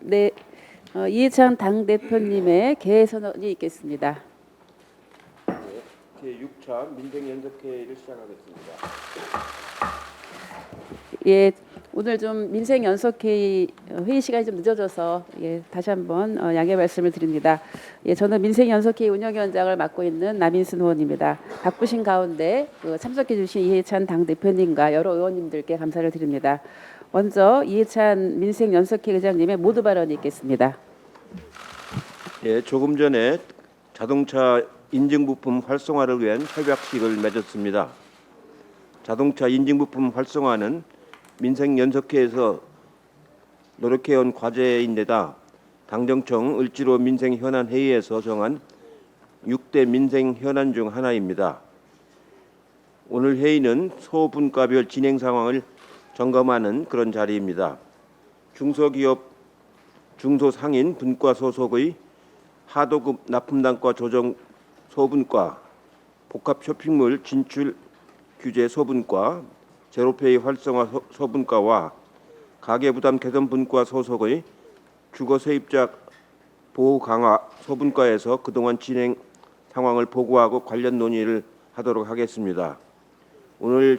네, 이해찬 당대표님의 개회 선언이 있겠습니다. 제6차 민생연석회의를 시작하겠습니다. 예, 오늘 좀 민생연석회의 회의 시간이 좀 늦어져서 다시 한번 양해 말씀을 드립니다. 저는 민생연석회의 운영위원장을 맡고 있는 남인순 의원입니다. 바쁘신 가운데 참석해 주신 이해찬 당대표님과 여러 의원님들께 감사를 드립니다. 먼저 이해찬 민생연석회 의장님의 모두 발언이 있겠습니다. 조금 전에 자동차 인증부품 활성화를 위한 협약식을 맺었습니다. 자동차 인증부품 활성화는 민생연석회에서 노력해온 과제인데다 당정청 을지로 민생현안회의에서 정한 6대 민생현안 중 하나입니다. 오늘 회의는 소분과별 진행 상황을 점검하는 그런 자리입니다. 중소기업, 중소상인 분과 소속의 하도급 납품단가 조정 소분과, 복합 쇼핑몰 진출 규제 소분과, 제로페이 활성화 소분과와 가계부담 개선 분과 소속의 주거 세입자 보호 강화 소분과에서 그동안 진행 상황을 보고하고 관련 논의를 하도록 하겠습니다. 오늘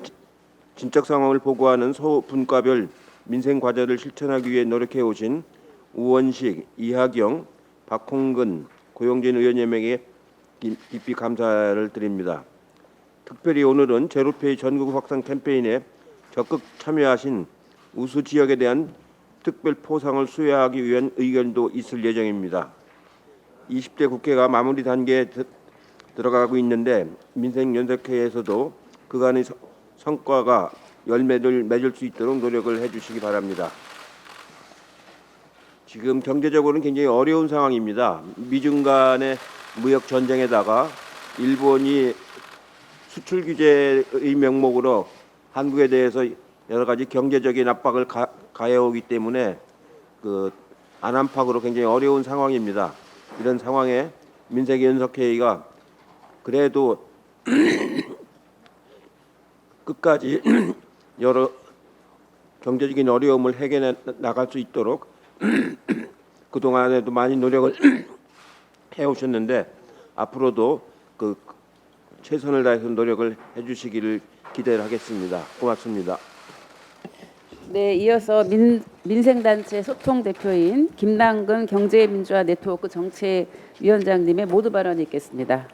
진척 상황을 보고하는 소분과별 민생 과제를 실천하기 위해 노력해 오신 우원식, 이하경, 박홍근, 고용진 의원님에게 깊이 감사를 드립니다. 특별히 오늘은 제로페이 전국 확산 캠페인에 적극 참여하신 우수 지역에 대한 특별 포상을 수여하기 위한 의견도 있을 예정입니다. 20대 국회가 마무리 단계에 들어가고 있는데 민생연석회에서도 그간의 성과가 열매를 맺을 수 있도록 노력을 해주시기 바랍니다. 지금 경제적으로는 굉장히 어려운 상황입니다. 미중 간의 무역 전쟁에다가 일본이 수출 규제의 명목으로 한국에 대해서 여러 가지 경제적인 압박을 가해오기 때문에 안안팍으로 굉장히 어려운 상황입니다. 이런 상황에 민생연석회의가 그래도 끝까지 여러 경제적인 어려움을 해결해 나갈 수 있도록 그동안에도 많이 노력을 해오셨는데 앞으로도 최선을 다해서 노력을 해주시기를 기대를 하겠습니다. 고맙습니다. 네, 이어서 민생단체 소통대표인 김남근 경제민주화 네트워크 정책위원장님의 모두 발언이 있겠습니다.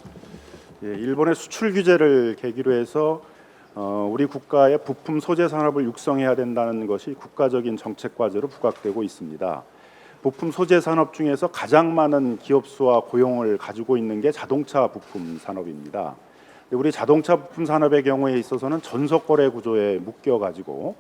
일본의 수출 규제를 계기로 해서 우리 국가의 부품 소재 산업을 육성해야 된다는 것이 국가적인 정책 과제로 부각되고 있습니다. 부품 소재 산업 중에서 가장 많은 기업 수와 고용을 가지고 있는 게 자동차 부품 산업입니다. 우리 자동차 부품 산업의 경우에 있어서는 전속 거래 구조에 묶여 가지고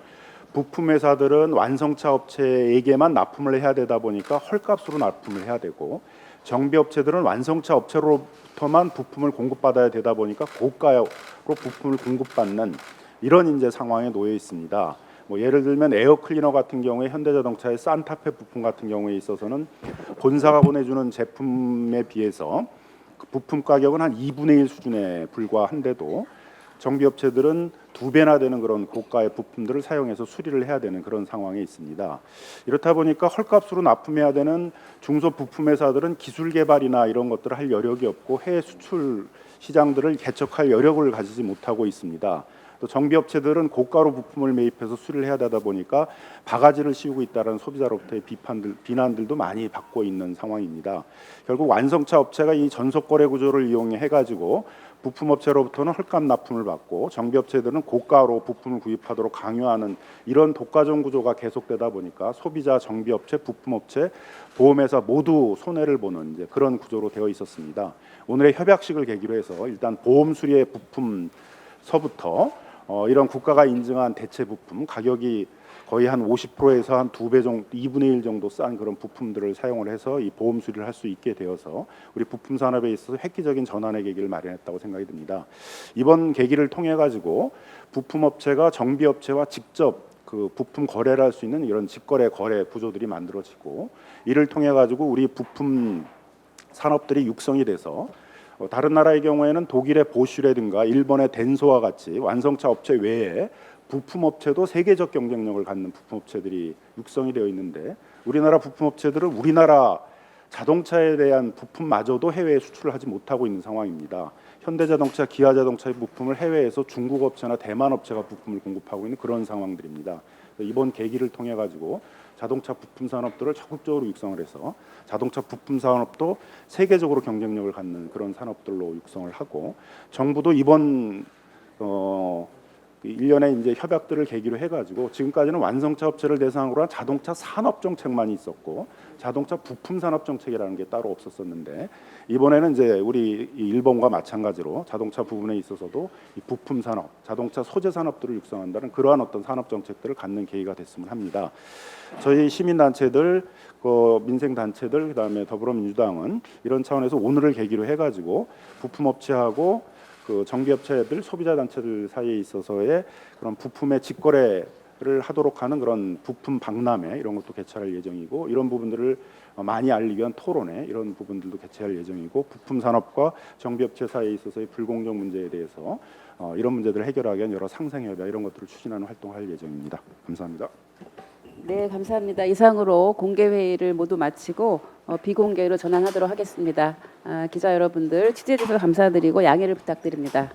부품 회사들은 완성차 업체에게만 납품을 해야 되다 보니까 헐값으로 납품을 해야 되고, 정비 업체들은 완성차 업체로부터만 부품을 공급받아야 되다 보니까 고가로 부품을 공급받는 이런 이제 상황에 놓여 있습니다. 예를 들면 에어 클리너 같은 경우에 현대자동차의 산타페 부품 같은 경우에 있어서는 본사가 보내주는 제품에 비해서 그 부품 가격은 한 2분의 1 수준에 불과한데도 정비업체들은 2배나 되는 그런 고가의 부품들을 사용해서 수리를 해야 되는 그런 상황에 있습니다. 이렇다 보니까 헐값으로 납품해야 되는 중소 부품 회사들은 기술 개발이나 이런 것들을 할 여력이 없고 해외 수출 시장들을 개척할 여력을 가지지 못하고 있습니다. 또 정비업체들은 고가로 부품을 매입해서 수리를 해야 되다 보니까 바가지를 씌우고 있다는 소비자로부터의 비난들도 많이 받고 있는 상황입니다. 결국 완성차 업체가 이 전속 거래 구조를 이용해 가지고 부품 업체로부터는 헐값 납품을 받고 정비업체들은 고가로 부품을 구입하도록 강요하는 이런 독과점 구조가 계속되다 보니까 소비자, 정비업체, 부품업체, 보험회사 모두 손해를 보는 이제 그런 구조로 되어 있었습니다. 오늘의 협약식을 계기로 해서 일단 보험 수리의 부품서부터 이런 국가가 인증한 대체 부품 가격이 거의 한 50%에서 한 2배 정도, 2분의 1 정도 싼 그런 부품들을 사용을 해서 이 보험 수리를 할 수 있게 되어서 우리 부품 산업에 있어서 획기적인 전환의 계기를 마련했다고 생각이 듭니다. 이번 계기를 통해 가지고 부품 업체가 정비 업체와 직접 그 부품 거래를 할 수 있는 이런 직거래 거래 구조들이 만들어지고, 이를 통해 가지고 우리 부품 산업들이 육성이 돼서 다른 나라의 경우에는 독일의 보쉬라든가 일본의 덴소와 같이 완성차 업체 외에 부품 업체도 세계적 경쟁력을 갖는 부품 업체들이 육성이 되어 있는데, 우리나라 부품 업체들은 우리나라 자동차에 대한 부품마저도 해외에 수출을 하지 못하고 있는 상황입니다. 현대자동차, 기아자동차의 부품을 해외에서 중국 업체나 대만 업체가 부품을 공급하고 있는 그런 상황들입니다. 이번 계기를 통해 가지고 자동차 부품 산업들을 적극적으로 육성을 해서 자동차 부품 산업도 세계적으로 경쟁력을 갖는 그런 산업들로 육성을 하고, 정부도 이번 1년에 이제 협약들을 계기로 해가지고 지금까지는 완성차 업체를 대상으로 한 자동차 산업 정책만 있었고 자동차 부품 산업 정책이라는 게 따로 없었었는데, 이번에는 이제 우리 일본과 마찬가지로 자동차 부분에 있어서도 이 부품 산업, 자동차 소재 산업들을 육성한다는 그러한 어떤 산업 정책들을 갖는 계기가 됐으면 합니다. 저희 시민 단체들, 민생 단체들, 그다음에 더불어민주당은 이런 차원에서 오늘을 계기로 해가지고 부품 업체하고 그 정비업체들, 소비자 단체들 사이에 있어서의 그런 부품의 직거래를 하도록 하는 그런 부품 박람회 이런 것도 개최할 예정이고, 이런 부분들을 많이 알리기 위한 토론회 이런 부분들도 개최할 예정이고, 부품 산업과 정비업체 사이에 있어서의 불공정 문제에 대해서 이런 문제들을 해결하기 위한 여러 상생협약 이런 것들을 추진하는 활동을 할 예정입니다. 감사합니다. 네, 감사합니다. 이상으로 공개 회의를 모두 마치고 비공개로 전환하도록 하겠습니다. 기자 여러분들 취재해 주셔서 감사드리고 양해를 부탁드립니다.